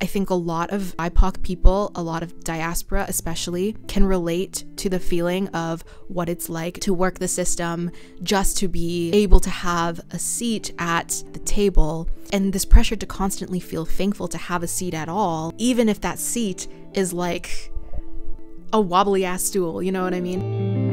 I think a lot of BIPOC people, a lot of diaspora especially, can relate to the feeling of what it's like to work the system just to be able to have a seat at the table, and this pressure to constantly feel thankful to have a seat at all, even if that seat is like a wobbly ass stool, you know what I mean?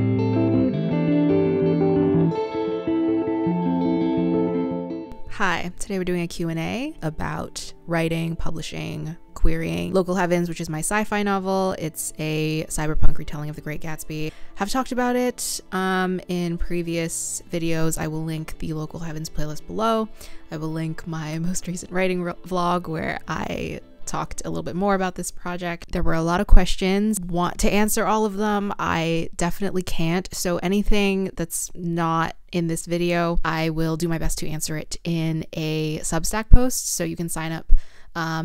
Hi, today we're doing a Q&A about writing, publishing, querying Local Heavens, which is my sci-fi novel. It's a cyberpunk retelling of The Great Gatsby. Have talked about it in previous videos. I will link the Local Heavens playlist below. I will link my most recent writing vlog where I talked a little bit more about this project. There were a lot of questions. Want to answer all of them? I definitely can't. So anything that's not in this video, I will do my best to answer it in a Substack post. So you can sign up,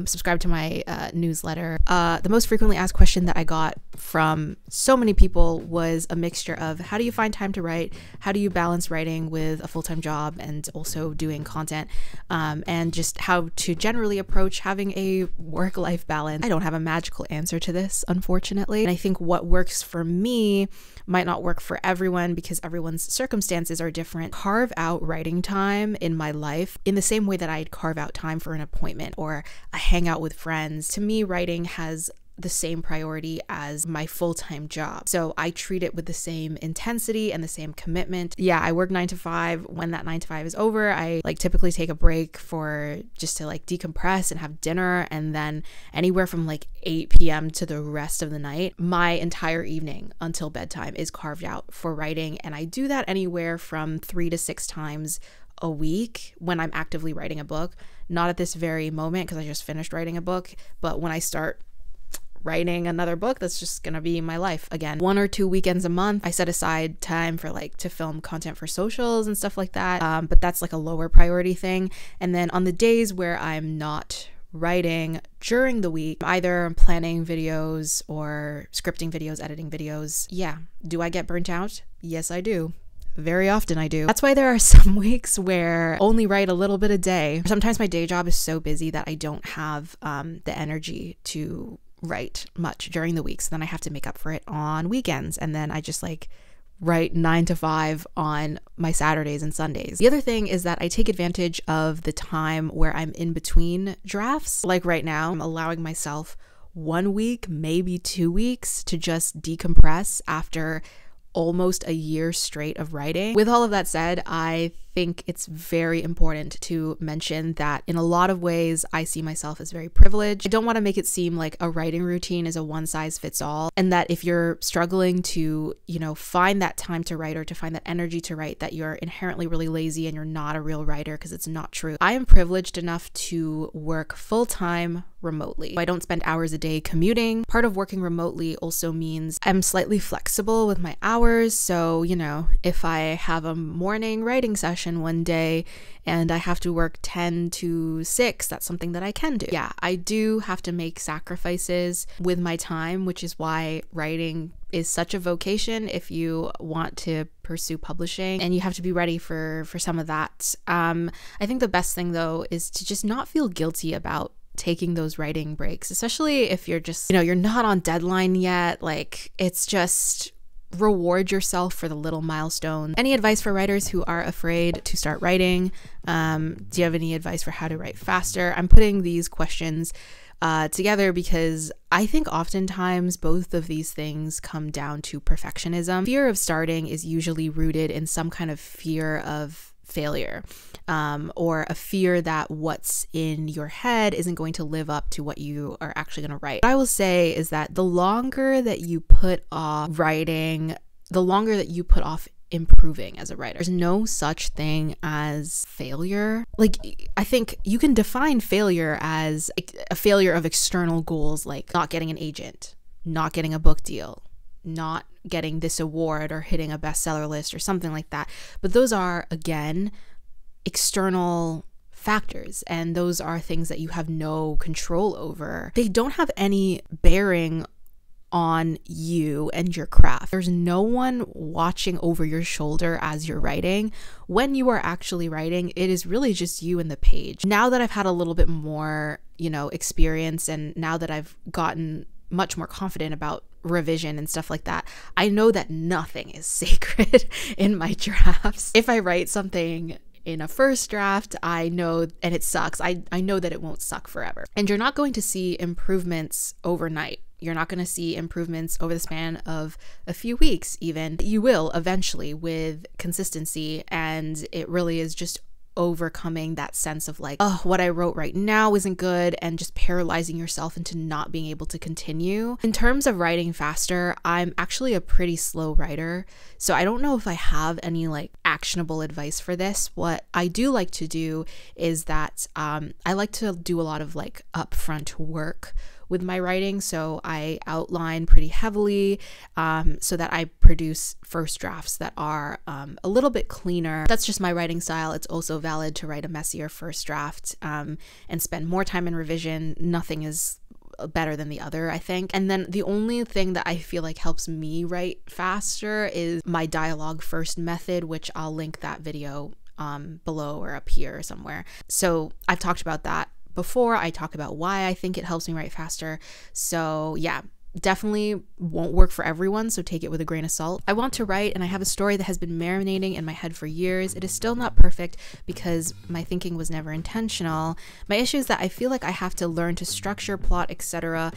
subscribe to my newsletter. The most frequently asked question that I got from so many people was a mixture of how do you find time to write? How do you balance writing with a full-time job and also doing content? And just how to generally approach having a work-life balance. I don't have a magical answer to this, unfortunately. And I think what works for me might not work for everyone because everyone's circumstances are different. Carve out writing time in my life in the same way that I'd carve out time for an appointment or a hangout with friends. To me, writing has the same priority as my full-time job. So I treat it with the same intensity and the same commitment. Yeah, I work 9 to 5. When that 9 to 5 is over, I typically take a break for just to decompress and have dinner, and then anywhere from 8 p.m. to the rest of the night, my entire evening until bedtime is carved out for writing. And I do that anywhere from 3 to 6 times a week when I'm actively writing a book. Not at this very moment because I just finished writing a book, but when I start writing another book, that's just gonna be my life again. 1 or 2 weekends a month, I set aside time for to film content for socials and stuff like that. But that's a lower priority thing. And then on the days where I'm not writing during the week, either planning videos or scripting videos, editing videos. Yeah. Do I get burnt out? Yes, I do. Very often I do. That's why there are some weeks where I only write a little bit a day. Sometimes my day job is so busy that I don't have the energy to write much during the week. So then I have to make up for it on weekends. And then I just write 9 to 5 on my Saturdays and Sundays. The other thing is that I take advantage of the time where I'm in between drafts. Like right now, I'm allowing myself 1 week, maybe 2 weeks to just decompress after almost a year straight of writing. With all of that said, I think it's very important to mention that in a lot of ways, I see myself as very privileged. I don't want to make it seem like a writing routine is a one size fits all, and that if you're struggling to, find that time to write or to find that energy to write, that you're inherently really lazy and you're not a real writer, because it's not true. I am privileged enough to work full-time remotely. I don't spend hours a day commuting. Part of working remotely also means I'm slightly flexible with my hours. So, if I have a morning writing session one day and I have to work 10 to 6, that's something that I can do. Yeah, I do have to make sacrifices with my time, which is why writing is such a vocation if you want to pursue publishing, and you have to be ready for some of that. I think the best thing though is to just not feel guilty about taking those writing breaks, especially if you're just, you're not on deadline yet. It's just reward yourself for the little milestones. Any advice for writers who are afraid to start writing? Do you have any advice for how to write faster? I'm putting these questions together because I think oftentimes both of these things come down to perfectionism. Fear of starting is usually rooted in some kind of fear of failure, or a fear that what's in your head isn't going to live up to what you are actually going to write. What I will say is that the longer that you put off writing, the longer that you put off improving as a writer. There's no such thing as failure. I think you can define failure as a failure of external goals, like not getting an agent, not getting a book deal, not getting this award or hitting a bestseller list or something like that. But those are, again, external factors, and those are things that you have no control over. They don't have any bearing on you and your craft. There's no one watching over your shoulder as you're writing. When you are actually writing, it is really just you and the page. Now that I've had a little bit more, experience, and now that I've gotten much more confident about revision and stuff like that, I know that nothing is sacred in my drafts. If I write something in a first draft, I know, and it sucks, I know that it won't suck forever. And you're not going to see improvements overnight. You're not going to see improvements over the span of a few weeks even. You will eventually with consistency, and it really is just overcoming that sense of like, oh, what I wrote right now isn't good, and just paralyzing yourself into not being able to continue. In terms of writing faster, I'm actually a pretty slow writer, so I don't know if I have any like actionable advice for this. What I do like to do is that I like to do a lot of like upfront work with my writing. So I outline pretty heavily so that I produce first drafts that are a little bit cleaner. That's just my writing style. It's also valid to write a messier first draft and spend more time in revision. Nothing is better than the other, I think. And then the only thing that I feel like helps me write faster is my dialogue first method, which I'll link that video below or up here somewhere. So I've talked about that before. I talk about why I think it helps me write faster. So yeah, definitely won't work for everyone, so take it with a grain of salt. I want to write, and I have a story that has been marinating in my head for years. It is still not perfect because my thinking was never intentional. My issue is that I feel like I have to learn to structure, plot, etc.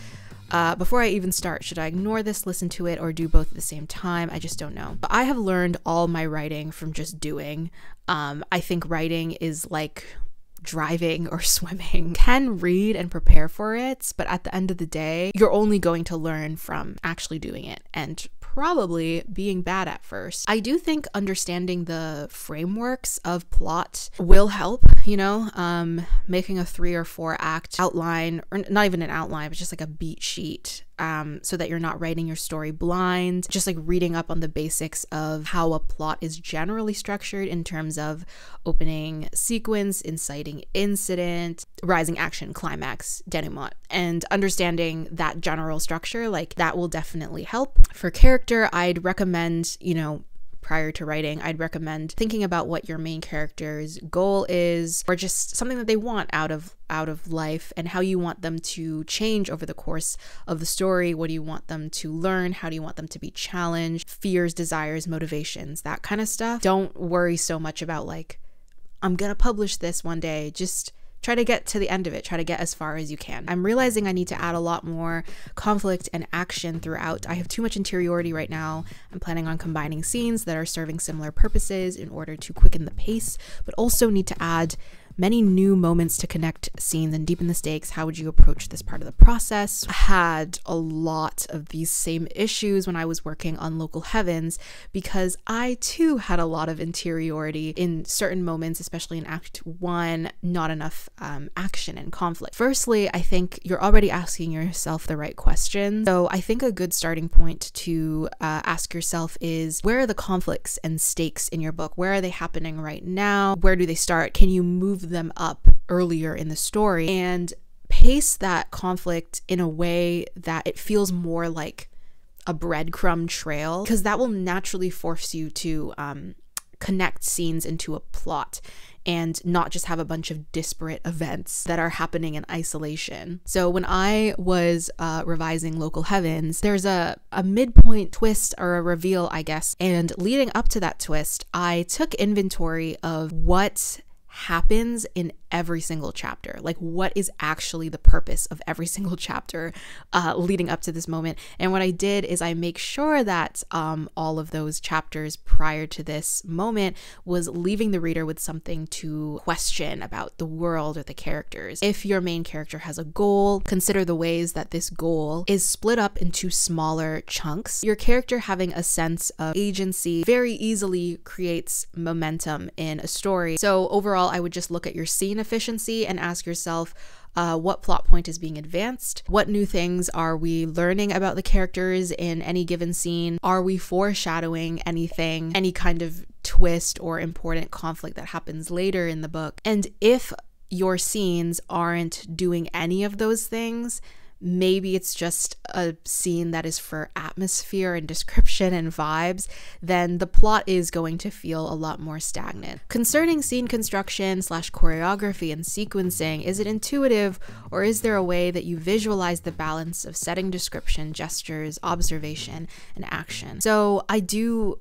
Before I even start. Should I ignore this, listen to it, or do both at the same time? I just don't know. But I have learned all my writing from just doing. I think writing is like driving or swimming. You can read and prepare for it, but at the end of the day, you're only going to learn from actually doing it and probably being bad at first. I do think understanding the frameworks of plot will help, making a 3 or 4 act outline, or not even an outline, but just like a beat sheet, so that you're not writing your story blind, just like reading up on the basics of how a plot is generally structured in terms of opening sequence, inciting incident, rising action, climax, denouement, and understanding that general structure, like that will definitely help. For character, I'd recommend, prior to writing, I'd recommend thinking about what your main character's goal is, or just something that they want out of life, and how you want them to change over the course of the story. What do you want them to learn? How do you want them to be challenged? Fears, desires, motivations, that kind of stuff. Don't worry so much about like, I'm gonna publish this one day. Just try to get to the end of it. Try to get as far as you can. I'm realizing I need to add a lot more conflict and action throughout. I have too much interiority right now. I'm planning on combining scenes that are serving similar purposes in order to quicken the pace, but also need to add many new moments to connect scenes and deepen the stakes. How would you approach this part of the process? I had a lot of these same issues when I was working on Local Heavens, because I too had a lot of interiority in certain moments, especially in Act 1, not enough action and conflict. Firstly, I think you're already asking yourself the right questions. So I think a good starting point to ask yourself is, where are the conflicts and stakes in your book? Where are they happening right now? Where do they start? Can you move them up earlier in the story and pace that conflict in a way that it feels more like a breadcrumb trail? Because that will naturally force you to connect scenes into a plot and not just have a bunch of disparate events that are happening in isolation. So when I was revising Local Heavens, there's a midpoint twist, or a reveal, I guess, and leading up to that twist, I took inventory of what happens in every single chapter, like what is actually the purpose of every single chapter leading up to this moment. And what I did is I make sure that all of those chapters prior to this moment was leaving the reader with something to question about the world or the characters. If your main character has a goal, consider the ways that this goal is split up into smaller chunks. Your character having a sense of agency very easily creates momentum in a story. So overall, I would just look at your scene efficiency and ask yourself, what plot point is being advanced? What new things are we learning about the characters in any given scene? Are we foreshadowing anything, any kind of twist or important conflict that happens later in the book? And if your scenes aren't doing any of those things, maybe it's just a scene that is for atmosphere and description and vibes, then the plot is going to feel a lot more stagnant. Concerning scene construction / choreography and sequencing, is it intuitive, or is there a way that you visualize the balance of setting, description, gestures, observation, and action? So I do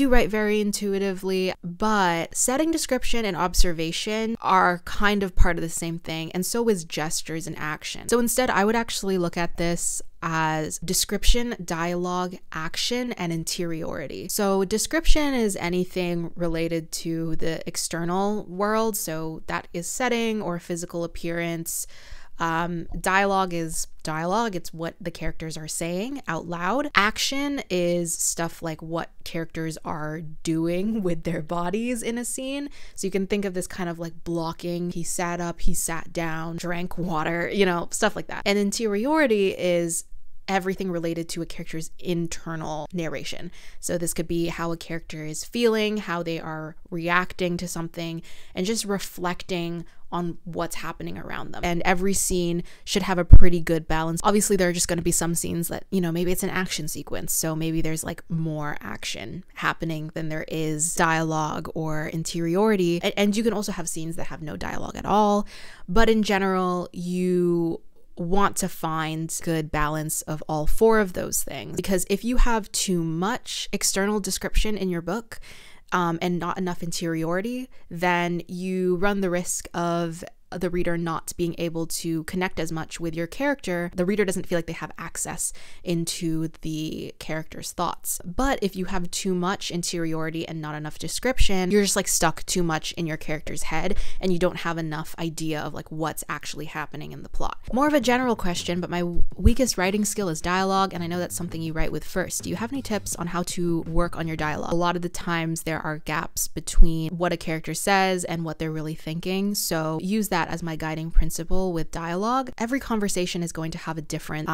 write very intuitively, but setting, description, and observation are kind of part of the same thing, and so is gestures and action. So instead, I would actually look at this as description, dialogue, action, and interiority. So description is anything related to the external world, so that is setting or physical appearance. Dialogue is dialogue. It's what the characters are saying out loud. Action is stuff like what characters are doing with their bodies in a scene. So you can think of this kind of like blocking. He sat up, he sat down, drank water, stuff like that. And interiority is everything related to a character's internal narration. So this could be how a character is feeling, how they are reacting to something, and just reflecting on what's happening around them. And every scene should have a pretty good balance. Obviously, there are just going to be some scenes that, maybe it's an action sequence. So maybe there's like more action happening than there is dialogue or interiority. And you can also have scenes that have no dialogue at all. But in general, you want to find good balance of all four of those things, because if you have too much external description in your book and not enough interiority, then you run the risk of the reader not being able to connect as much with your character. The reader doesn't feel like they have access into the character's thoughts. But if you have too much interiority and not enough description, you're just like stuck too much in your character's head and you don't have enough idea of like what's actually happening in the plot. More of a general question, but my weakest writing skill is dialogue, and I know that's something you write with first. Do you have any tips on how to work on your dialogue? A lot of the times there are gaps between what a character says and what they're really thinking, so use that as my guiding principle with dialogue. Every conversation is going to have a different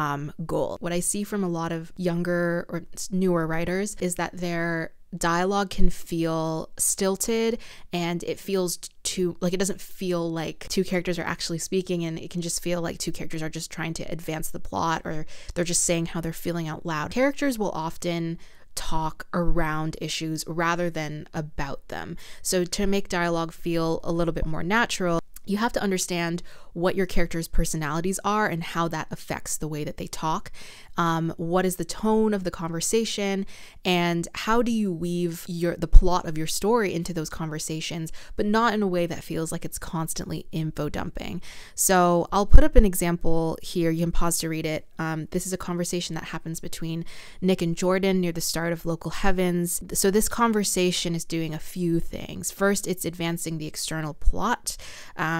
goal. What I see from a lot of younger or newer writers is that their dialogue can feel stilted, and it feels it doesn't feel like two characters are actually speaking, and it can just feel like two characters are just trying to advance the plot, or they're just saying how they're feeling out loud. Characters will often talk around issues rather than about them. So to make dialogue feel a little bit more natural, you have to understand what your characters' personalities are and how that affects the way that they talk. What is the tone of the conversation, and how do you weave the plot of your story into those conversations, but not in a way that feels like it's constantly info dumping. So I'll put up an example here. You can pause to read it. This is a conversation that happens between Nick and Jordan near the start of Local Heavens. So this conversation is doing a few things. First, it's advancing the external plot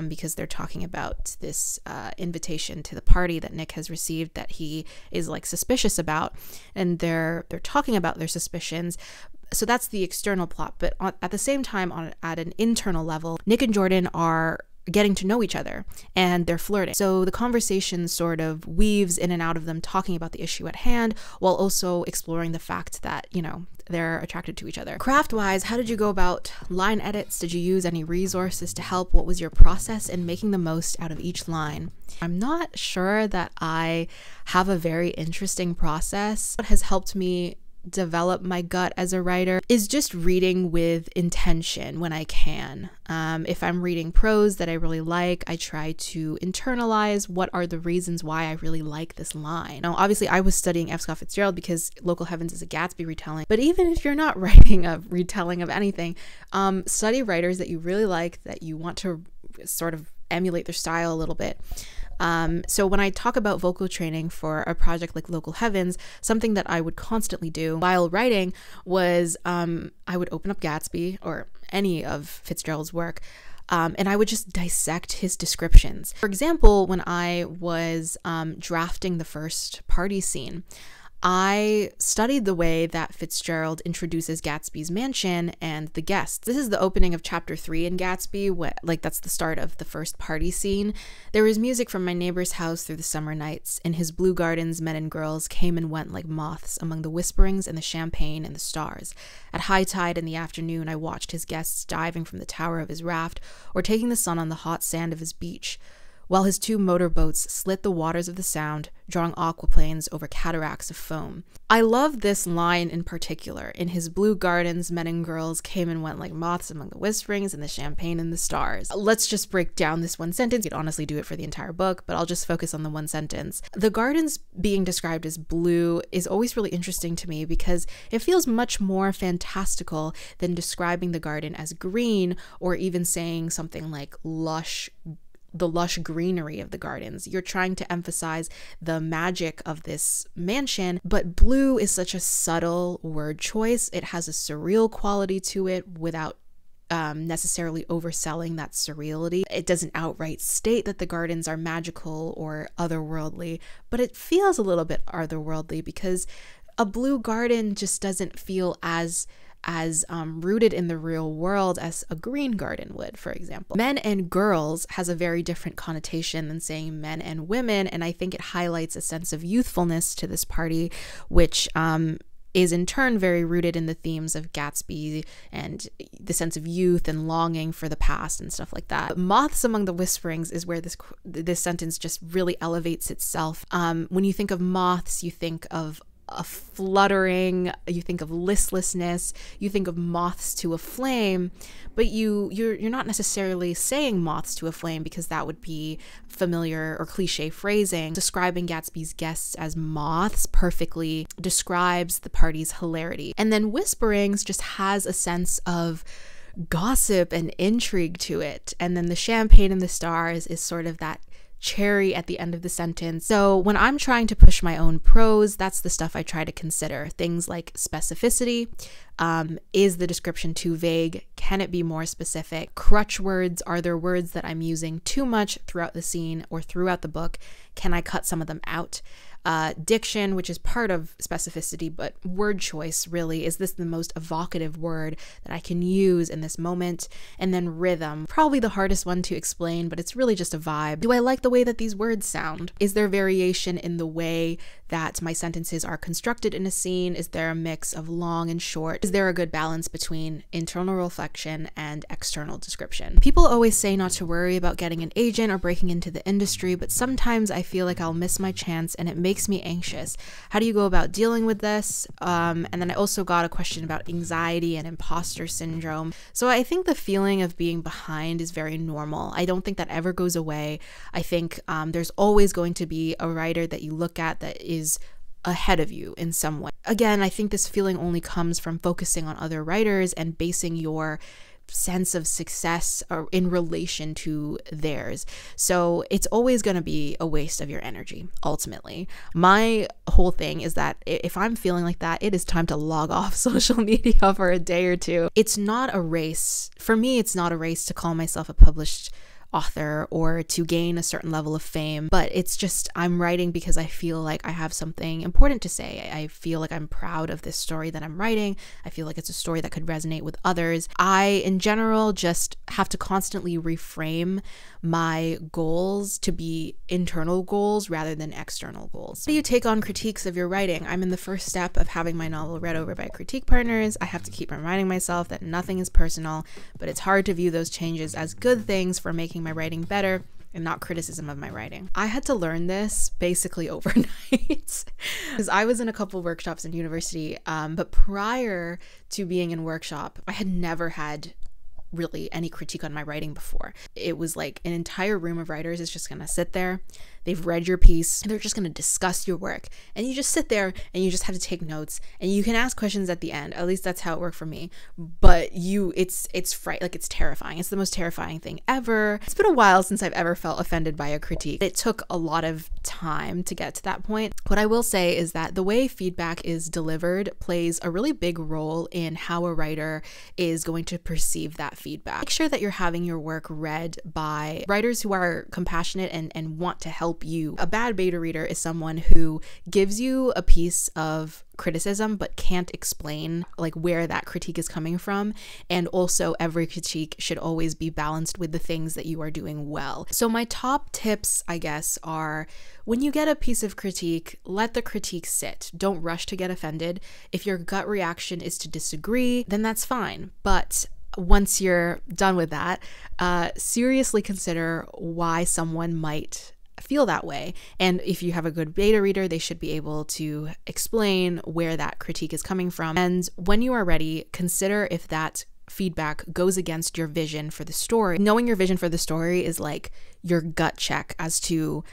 because they're talking about this invitation to the party that Nick has received that he is like suspicious about, and they're talking about their suspicions. So that's the external plot, but at the same time, at an internal level, Nick and Jordan are getting to know each other and they're flirting. So the conversation sort of weaves in and out of them talking about the issue at hand while also exploring the fact that, they're attracted to each other. Craft-wise, how did you go about line edits? Did you use any resources to help? What was your process in making the most out of each line? I'm not sure that I have a very interesting process. What has helped me develop my gut as a writer is just reading with intention when I can. If I'm reading prose that I really like, I try to internalize what are the reasons why I really like this line. Now, obviously, I was studying F. Scott Fitzgerald because Local Heavens is a Gatsby retelling, but even if you're not writing a retelling of anything, study writers that you really like, that you want to sort of emulate their style a little bit. So when I talk about vocal training for a project like Local Heavens, something that I would constantly do while writing was I would open up Gatsby or any of Fitzgerald's work, and I would just dissect his descriptions. For example, when I was drafting the first party scene, I studied the way that Fitzgerald introduces Gatsby's mansion and the guests. This is the opening of chapter 3 in Gatsby, that's the start of the first party scene. There was music from my neighbor's house through the summer nights. In his blue gardens, men and girls came and went like moths among the whisperings and the champagne and the stars. At high tide in the afternoon, I watched his guests diving from the tower of his raft or taking the sun on the hot sand of his beach. while his 2 motorboats slit the waters of the Sound, drawing aquaplanes over cataracts of foam. I love this line in particular. In his blue gardens, men and girls came and went like moths among the whisperings and the champagne and the stars. Let's just break down this one sentence. You'd honestly do it for the entire book, but I'll just focus on the one sentence. The gardens being described as blue is always really interesting to me because it feels much more fantastical than describing the garden as green, or even saying something like the lush greenery of the gardens. You're trying to emphasize the magic of this mansion, but blue is such a subtle word choice. It has a surreal quality to it without necessarily overselling that surreality. It doesn't outright state that the gardens are magical or otherworldly, but it feels a little bit otherworldly because a blue garden just doesn't feel as rooted in the real world as a green garden would, for example. Men and girls has a very different connotation than saying men and women, and I think it highlights a sense of youthfulness to this party, which is in turn very rooted in the themes of Gatsby and the sense of youth and longing for the past and stuff like that. Moths among the whisperings is where this sentence just really elevates itself. When you think of moths, you think of a fluttering, you think of listlessness, you think of moths to a flame, but you're not necessarily saying moths to a flame because that would be familiar or cliche phrasing. Describing Gatsby's guests as moths perfectly describes the party's hilarity. And then whisperings just has a sense of gossip and intrigue to it. And then the champagne and the stars is sort of that cherry at the end of the sentence. So when I'm trying to push my own prose, that's the stuff I try to consider. Things like specificity. Is the description too vague? Can it be more specific? Crutch words. Are there words that I'm using too much throughout the scene or throughout the book? Can I cut some of them out? Diction, which is part of specificity, but word choice, really. Is this the most evocative word that I can use in this moment? And then rhythm, probably the hardest one to explain, but it's really just a vibe. Do I like the way that these words sound? Is there variation in the way that my sentences are constructed in a scene? Is there a mix of long and short? Is there a good balance between internal reflection and external description? People always say not to worry about getting an agent or breaking into the industry, but sometimes I feel like I'll miss my chance and it makes me anxious. How do you go about dealing with this? And then I also got a question about anxiety and imposter syndrome. So I think the feeling of being behind is very normal. I don't think that ever goes away. I think there's always going to be a writer that you look at that is ahead of you in some way. Again, I think this feeling only comes from focusing on other writers and basing your sense of success or in relation to theirs. So it's always going to be a waste of your energy, ultimately. My whole thing is that if I'm feeling like that, it is time to log off social media for a day or two. It's not a race. For me, it's not a race to call myself a published author or to gain a certain level of fame, but it's just I'm writing because I feel like I have something important to say. I feel like I'm proud of this story that I'm writing. I feel like it's a story that could resonate with others. I, in general, just have to constantly reframe my goals to be internal goals rather than external goals. How do you take on critiques of your writing? I'm in the first step of having my novel read over by critique partners. I have to keep reminding myself that nothing is personal, but it's hard to view those changes as good things for making my writing better and not criticism of my writing. I had to learn this basically overnight because I was in a couple workshops in university, but prior to being in workshop, I had never had really any critique on my writing before. It was like an entire room of writers is just gonna sit there. They've read your piece. They're just going to discuss your work. And you just sit there and you just have to take notes. And you can ask questions at the end. At least that's how it worked for me. But it's it's terrifying. It's the most terrifying thing ever. It's been a while since I've ever felt offended by a critique. It took a lot of time to get to that point. What I will say is that the way feedback is delivered plays a really big role in how a writer is going to perceive that feedback. Make sure that you're having your work read by writers who are compassionate and want to help you. A bad beta reader is someone who gives you a piece of criticism but can't explain like where that critique is coming from. And also every critique should always be balanced with the things that you are doing well. So my top tips, I guess, are when you get a piece of critique, let the critique sit. Don't rush to get offended. If your gut reaction is to disagree, then that's fine. But once you're done with that, seriously consider why someone might feel that way. And if you have a good beta reader, they should be able to explain where that critique is coming from. And when you are ready, consider if that feedback goes against your vision for the story. Knowing your vision for the story is like your gut check as to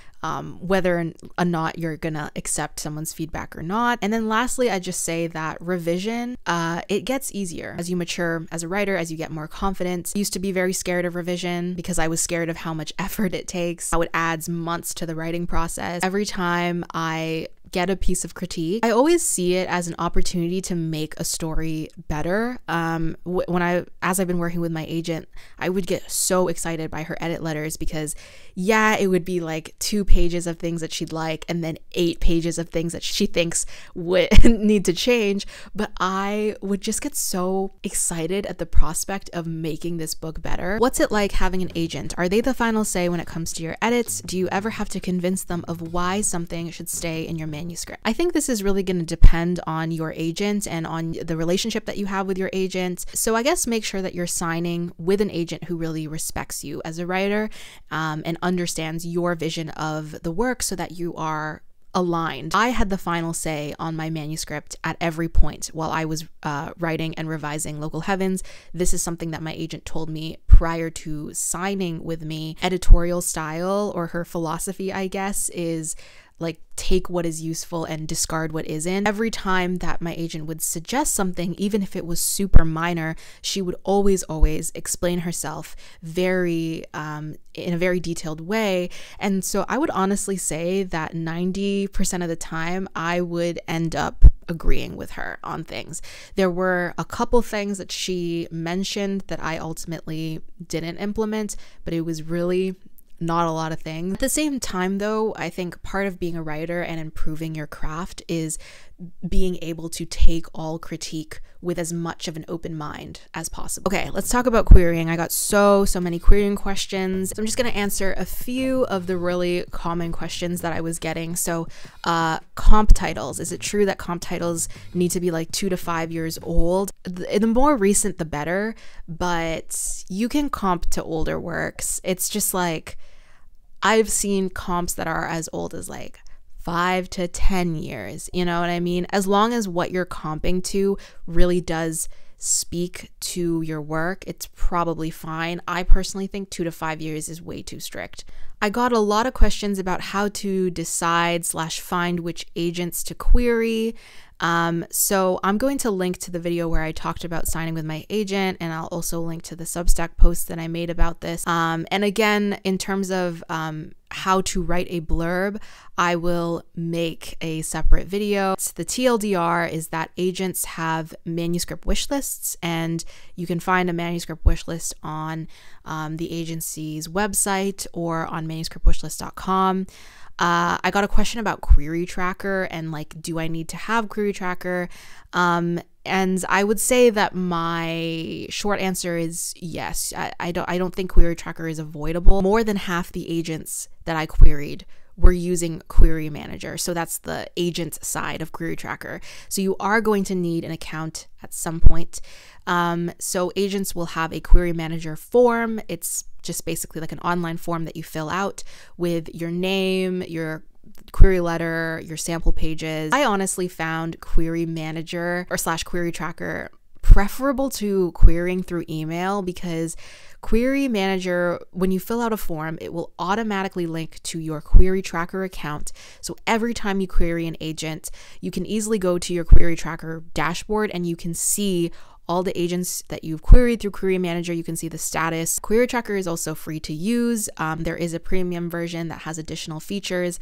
whether or not you're gonna accept someone's feedback or not. And then lastly, I just say that revision, it gets easier as you mature as a writer, as you get more confident. I used to be very scared of revision because I was scared of how much effort it takes, how it adds months to the writing process. Every time I get a piece of critique, I always see it as an opportunity to make a story better. As I've been working with my agent, I would get so excited by her edit letters because yeah, it would be like 2 pages of things that she'd like and then 8 pages of things that she thinks would need to change. But I would just get so excited at the prospect of making this book better. What's it like having an agent? Are they the final say when it comes to your edits? Do you ever have to convince them of why something should stay in your manuscript? I think this is really going to depend on your agent and on the relationship that you have with your agent. So I guess make sure that you're signing with an agent who really respects you as a writer and understands your vision of the work so that you are aligned. I had the final say on my manuscript at every point while I was writing and revising Local Heavens. This is something that my agent told me prior to signing with me. Editorial style, or her philosophy, I guess, is like take what is useful and discard what isn't. Every time that my agent would suggest something, even if it was super minor, she would always explain herself in a very detailed way. And so I would honestly say that 90% of the time I would end up agreeing with her on things. There were a couple things that she mentioned that I ultimately didn't implement, but it was really not a lot of things. At the same time though, I think part of being a writer and improving your craft is being able to take all critique with as much of an open mind as possible. Okay, let's talk about querying. I got so many querying questions. So I'm just gonna answer a few of the really common questions that I was getting. So comp titles. Is it true that comp titles need to be like 2 to 5 years old? The more recent, the better, but you can comp to older works. It's just like, I've seen comps that are as old as like 5 to 10 years, you know what I mean? As long as what you're comping to really does speak to your work, it's probably fine. I personally think 2 to 5 years is way too strict. I got a lot of questions about how to decide / find which agents to query. So I'm going to link to the video where I talked about signing with my agent, and I'll also link to the Substack post that I made about this. And again, in terms of how to write a blurb, I will make a separate video. The TLDR is that agents have manuscript wish lists, and you can find a manuscript wish list on the agency's website or on manuscriptwishlist.com. I got a question about querytracker and like, do I need to have querytracker? And I would say that my short answer is yes. I don't think querytracker is avoidable. More than half the agents that I queried were using Query Manager. So that's the agent side of querytracker. So you are going to need an account at some point. So agents will have a Query Manager form. It's just basically like an online form that you fill out with your name, your query letter, your sample pages. I honestly found Query Manager or / querytracker preferable to querying through email, because Query Manager, when you fill out a form, it will automatically link to your querytracker account. So every time you query an agent, you can easily go to your querytracker dashboard and you can see all the agents that you've queried through Query Manager. You can see the status. querytracker is also free to use. There is a premium version that has additional features.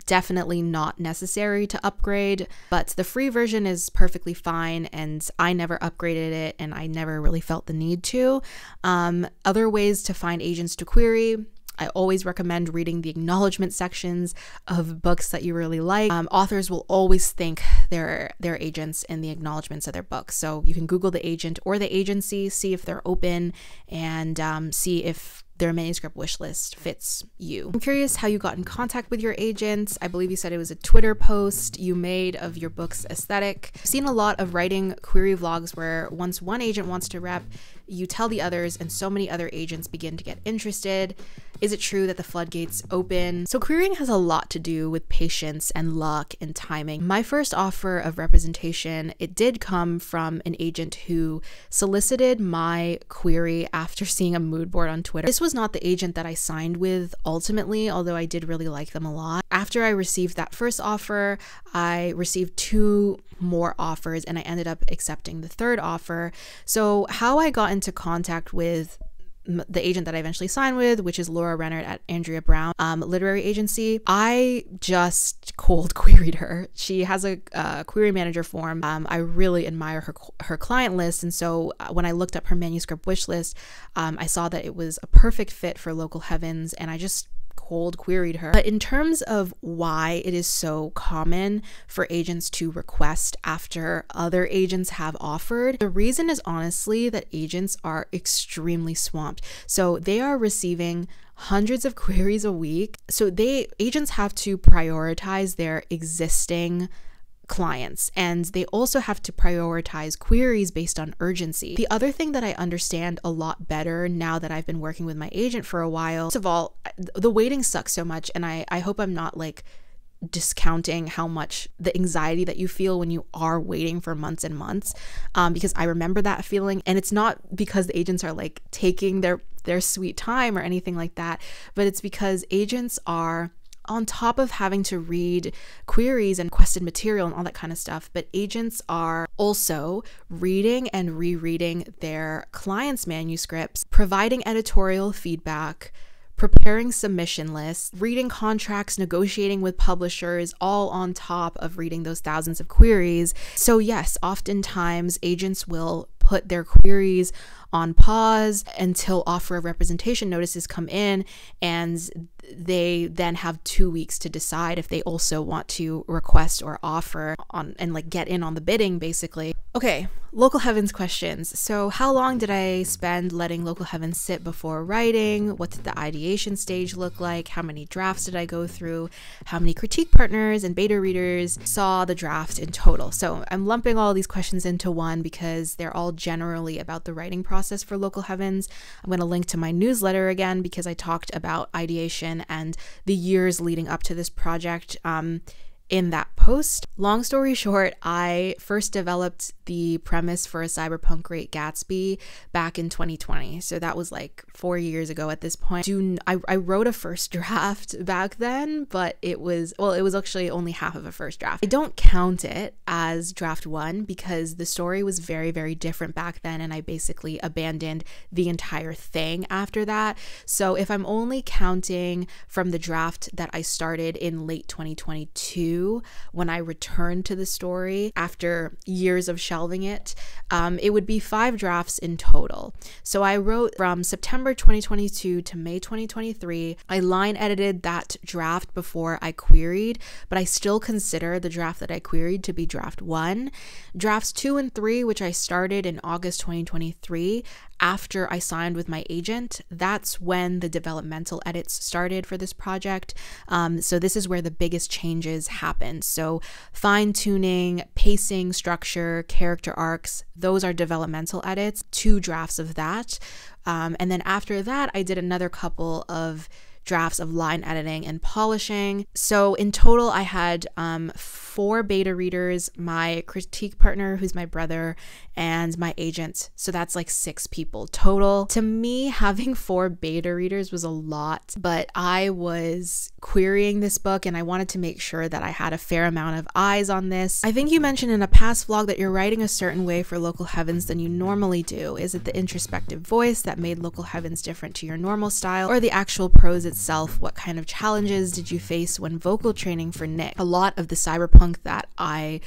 Definitely not necessary to upgrade, but the free version is perfectly fine, and I never upgraded it and I never really felt the need to. Other ways to find agents to query: I always recommend reading the acknowledgement sections of books that you really like. Authors will always thank their agents in the acknowledgements of their books. So you can Google the agent or the agency, see if they're open, and see if their manuscript wish list fits you. I'm curious how you got in contact with your agent. I believe you said it was a Twitter post you made of your book's aesthetic. I've seen a lot of writing query vlogs where once one agent wants to rep, you tell the others and so many other agents begin to get interested. Is it true that the floodgates open? So querying has a lot to do with patience and luck and timing. My first offer of representation, it did come from an agent who solicited my query after seeing a mood board on Twitter. This was not the agent that I signed with ultimately, although I did really like them a lot. After I received that first offer, I received 2 more offers and I ended up accepting the 3rd offer. So how I got into contact with the agent that I eventually signed with, which is Laura Rennert at Andrea Brown Literary Agency, I just cold queried her. She has a query manager form. I really admire her client list, and so when I looked up her manuscript wish list, I saw that it was a perfect fit for Local Heavens, and I just cold queried her. But in terms of why it is so common for agents to request after other agents have offered, the reason is honestly that agents are extremely swamped. So they are receiving hundreds of queries a week. So agents have to prioritize their existing clients, and they also have to prioritize queries based on urgency. The other thing that I understand a lot better now that I've been working with my agent for a while, first of all, the waiting sucks so much, and I hope I'm not like discounting how much the anxiety that you feel when you are waiting for months and months, because I remember that feeling, and it's not because the agents are like taking their sweet time or anything like that, but it's because agents are on top of having to read queries and requested material and all that kind of stuff, but agents are also reading and rereading their clients' manuscripts, providing editorial feedback, preparing submission lists, reading contracts, negotiating with publishers, all on top of reading those thousands of queries. So yes, oftentimes agents will put their queries on pause until offer of representation notices come in, and they then have 2 weeks to decide if they also want to request or offer on and like get in on the bidding basically. Okay, Local Heavens questions. So how long did I spend letting Local Heavens sit before writing? What did the ideation stage look like? How many drafts did I go through? How many critique partners and beta readers saw the draft in total? So I'm lumping all these questions into one because they're all generally about the writing process for Local Heavens. I'm going to link to my newsletter again because I talked about ideation and the years leading up to this project in that post. Long story short, I first developed the premise for a cyberpunk Great Gatsby back in 2020. So that was like 4 years ago at this point. I wrote a first draft back then, but it was actually only half of a first draft. I don't count it as draft 1 because the story was very, very different back then, and I basically abandoned the entire thing after that. So if I'm only counting from the draft that I started in late 2022, when I returned to the story after years of shelving it, it would be 5 drafts in total. So I wrote from September 2022 to May 2023. I line edited that draft before I queried, but I still consider the draft that I queried to be draft 1. Drafts 2 and 3, which I started in August 2023, after I signed with my agent, that's when the developmental edits started for this project. So this is where the biggest changes happened. So fine-tuning, pacing, structure, character arcs, those are developmental edits, 2 drafts of that. And then after that, I did another couple of drafts of line editing and polishing. So in total, I had 4 beta readers, my critique partner, who's my brother, and my agent. So that's like 6 people total. To me, having 4 beta readers was a lot, but I was querying this book and I wanted to make sure that I had a fair amount of eyes on this. I think you mentioned in a past vlog that you're writing a certain way for Local Heavens than you normally do. Is it the introspective voice that made Local Heavens different to your normal style, or the actual prose itself? What kind of challenges did you face when vocal training for Nick? A lot of the cyberpunk that I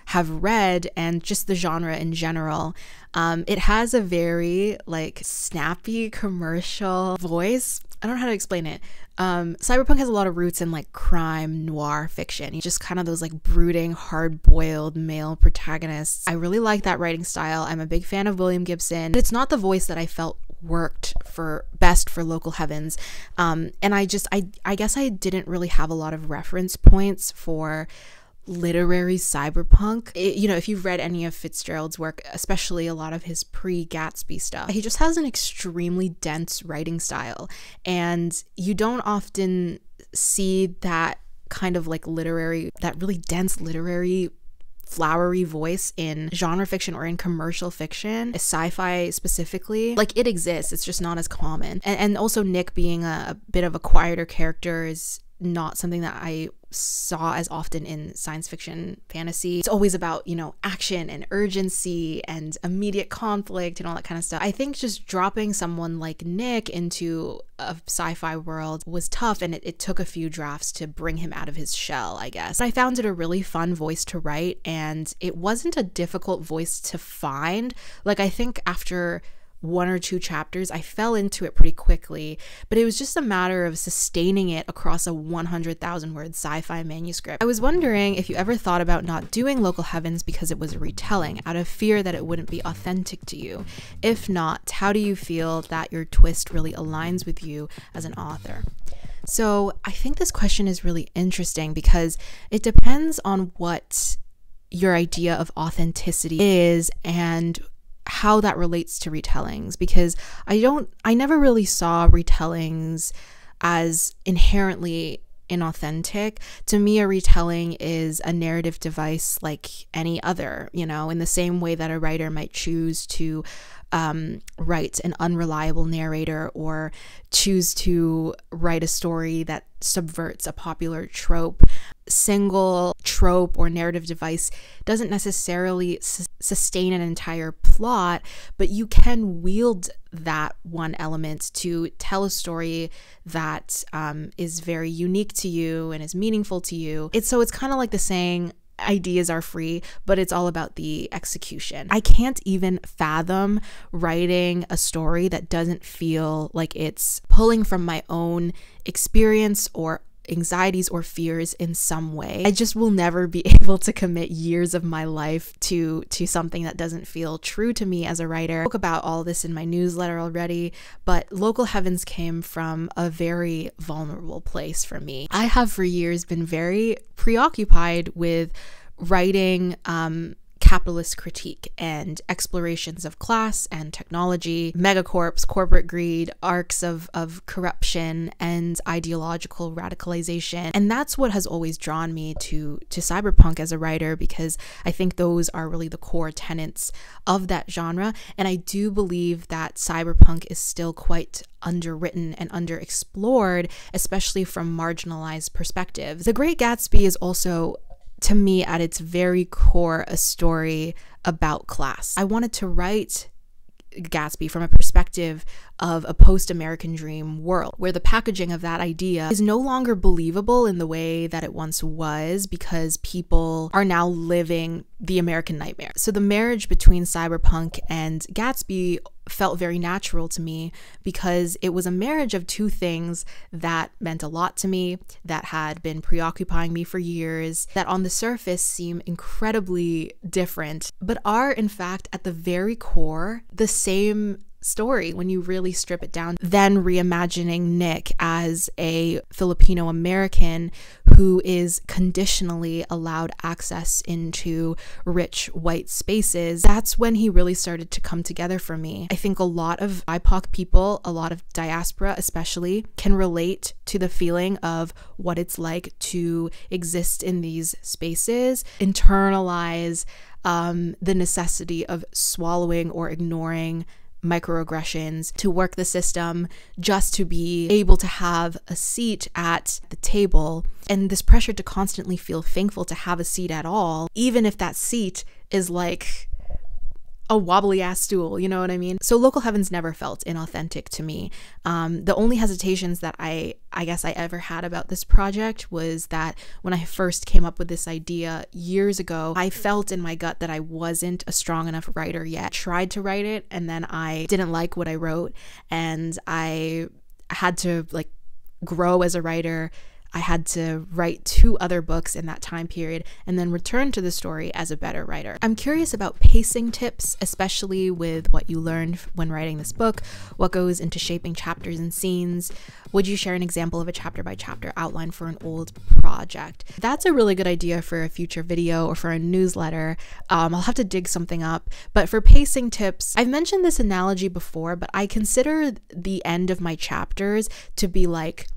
have read, and just the genre in general, it has a very like snappy commercial voice. I don't know how to explain it. Cyberpunk has a lot of roots in like crime noir fiction. You just kind of those like brooding, hard-boiled male protagonists. I really like that writing style. I'm a big fan of William Gibson, but it's not the voice that I felt worked for best for Local Heavens. And I guess I didn't really have a lot of reference points for literary cyberpunk. You know, if you've read any of Fitzgerald's work, especially a lot of his pre-Gatsby stuff, he just has an extremely dense writing style, and you don't often see that kind of like that really dense literary flowery voice in genre fiction or in commercial fiction, sci-fi specifically. Like, it exists, it's just not as common. And also Nick being a bit of a quieter character is not something that I saw as often in science fiction fantasy. It's always about, you know, action and urgency and immediate conflict and all that kind of stuff. I think just dropping someone like Nick into a sci-fi world was tough, and it took a few drafts to bring him out of his shell, I guess. But I found it a really fun voice to write, and it wasn't a difficult voice to find. Like, I think after 1 or 2 chapters, I fell into it pretty quickly, but it was just a matter of sustaining it across a 100,000 word sci-fi manuscript. I was wondering if you ever thought about not doing Local Heavens because it was a retelling, out of fear that it wouldn't be authentic to you. If not, how do you feel that your twist really aligns with you as an author? So I think this question is really interesting because it depends on what your idea of authenticity is and how that relates to retellings, because I never really saw retellings as inherently inauthentic. To me, a retelling is a narrative device like any other, you know, in the same way that a writer might choose to write an unreliable narrator or choose to write a story that subverts a popular trope. Single trope or narrative device doesn't necessarily sustain an entire plot, but you can wield that one element to tell a story that is very unique to you and is meaningful to you. It's kind of like the saying, ideas are free, but it's all about the execution. I can't even fathom writing a story that doesn't feel like it's pulling from my own experience or anxieties or fears in some way. I just will never be able to commit years of my life to something that doesn't feel true to me as a writer. I spoke about all this in my newsletter already, but Local Heavens came from a very vulnerable place for me. I have for years been very preoccupied with writing capitalist critique and explorations of class and technology, megacorps, corporate greed, arcs of corruption and ideological radicalization. And that's what has always drawn me to cyberpunk as a writer, because I think those are really the core tenets of that genre. And I do believe that cyberpunk is still quite underwritten and underexplored, especially from marginalized perspectives. The Great Gatsby is also, to me, at its very core, a story about class. I wanted to write Gatsby from a perspective of a post-American dream world where the packaging of that idea is no longer believable in the way that it once was, because people are now living the American nightmare. So the marriage between cyberpunk and Gatsby felt very natural to me, because it was a marriage of two things that meant a lot to me, that had been preoccupying me for years, that on the surface seem incredibly different, but are in fact at the very core the same story when you really strip it down. Then reimagining Nick as a Filipino American who is conditionally allowed access into rich white spaces, that's when he really started to come together for me. I think a lot of BIPOC people, a lot of diaspora especially, can relate to the feeling of what it's like to exist in these spaces, internalize the necessity of swallowing or ignoring microaggressions, to work the system just to be able to have a seat at the table, and this pressure to constantly feel thankful to have a seat at all, even if that seat is like a wobbly ass stool, you know what I mean? So Local Heavens never felt inauthentic to me. The only hesitations that I guess I ever had about this project was that when I first came up with this idea years ago, I felt in my gut that I wasn't a strong enough writer yet. I tried to write it, and then I didn't like what I wrote, and I had to like grow as a writer, I had to write 2 other books in that time period and then return to the story as a better writer. I'm curious about pacing tips, especially with what you learned when writing this book, what goes into shaping chapters and scenes. Would you share an example of a chapter by chapter outline for an old project? That's a really good idea for a future video or for a newsletter. I'll have to dig something up. But for pacing tips, I've mentioned this analogy before, but I consider the end of my chapters to be like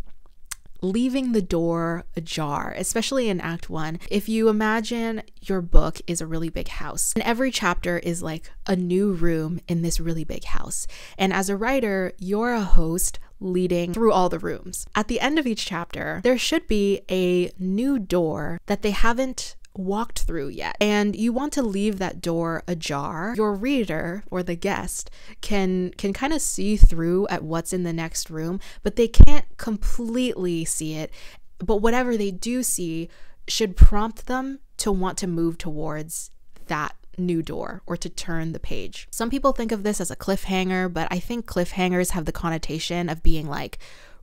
leaving the door ajar, especially in Act 1. If you imagine your book is a really big house, and every chapter is like a new room in this really big house. And as a writer, you're a host leading through all the rooms. At the end of each chapter, there should be a new door that they haven't walked through yet, and you want to leave that door ajar. Your reader or the guest can kind of see through at what's in the next room, but they can't completely see it. But whatever they do see should prompt them to want to move towards that new door or to turn the page. Some people think of this as a cliffhanger, but I think cliffhangers have the connotation of being like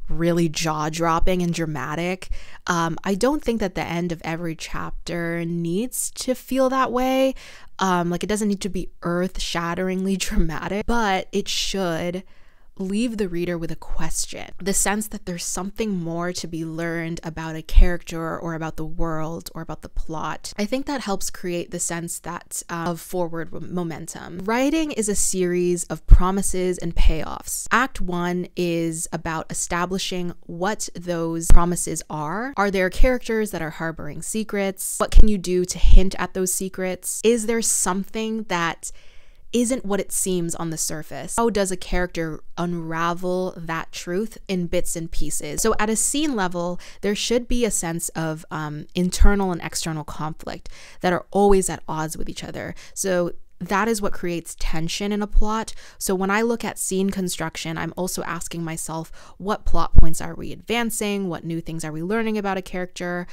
really jaw-dropping and dramatic. I don't think that the end of every chapter needs to feel that way. Like, it doesn't need to be earth-shatteringly dramatic, but it should leave the reader with a question, the sense that there's something more to be learned about a character or about the world or about the plot. I think that helps create the sense that of forward momentum. Writing is a series of promises and payoffs. Act 1 is about establishing what those promises are. Are there characters that are harboring secrets? What can you do to hint at those secrets? Is there something that isn't what it seems on the surface? How does a character unravel that truth in bits and pieces? So at a scene level, there should be a sense of internal and external conflict that are always at odds with each other. So that is what creates tension in a plot. So when I look at scene construction, I'm also asking myself, what plot points are we advancing? What new things are we learning about a character?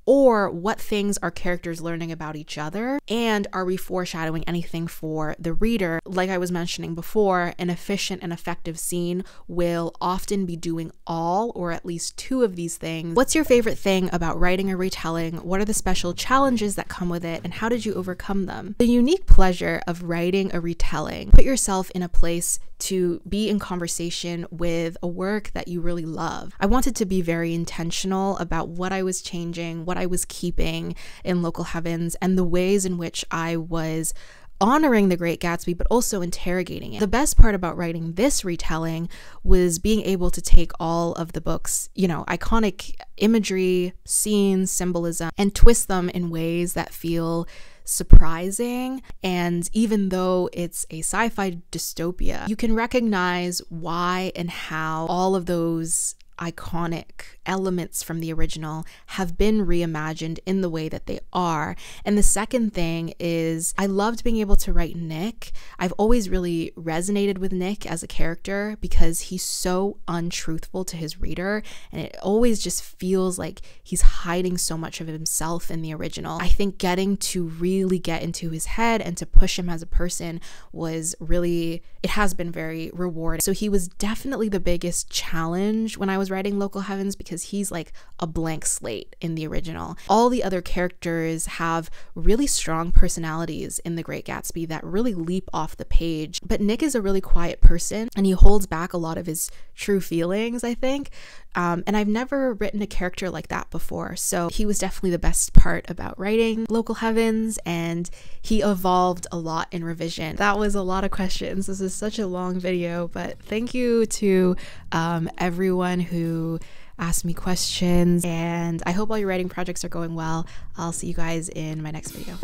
Or what things are characters learning about each other? And are we foreshadowing anything for the reader? Like I was mentioning before, an efficient and effective scene will often be doing all or at least 2 of these things. What's your favorite thing about writing a retelling? What are the special challenges that come with it? And how did you overcome them? The unique pleasure of writing a retelling. Put yourself in a place to be in conversation with a work that you really love. I wanted to be very intentional about what I was changing, what I was keeping in Local Heavens, and the ways in which I was honoring The Great Gatsby, but also interrogating it. The best part about writing this retelling was being able to take all of the book's, iconic imagery, scenes, symbolism, and twist them in ways that feel surprising. And even though it's a sci-fi dystopia, you can recognize why and how all of those iconic elements from the original have been reimagined in the way that they are. And the second thing is, I loved being able to write Nick. I've always really resonated with Nick as a character because he's so untruthful to his reader, and it always just feels like he's hiding so much of himself in the original. I think getting to really get into his head and to push him as a person it has been very rewarding. So he was definitely the biggest challenge when I was writing Local Heavens, because he's like a blank slate in the original. All the other characters have really strong personalities in The Great Gatsby that really leap off the page. But Nick is a really quiet person, and he holds back a lot of his true feelings, I think. And I've never written a character like that before. So he was definitely the best part about writing Local Heavens, and he evolved a lot in revision. That was a lot of questions. This is such a long video, but thank you to everyone who asked me questions, and I hope all your writing projects are going well. I'll see you guys in my next video.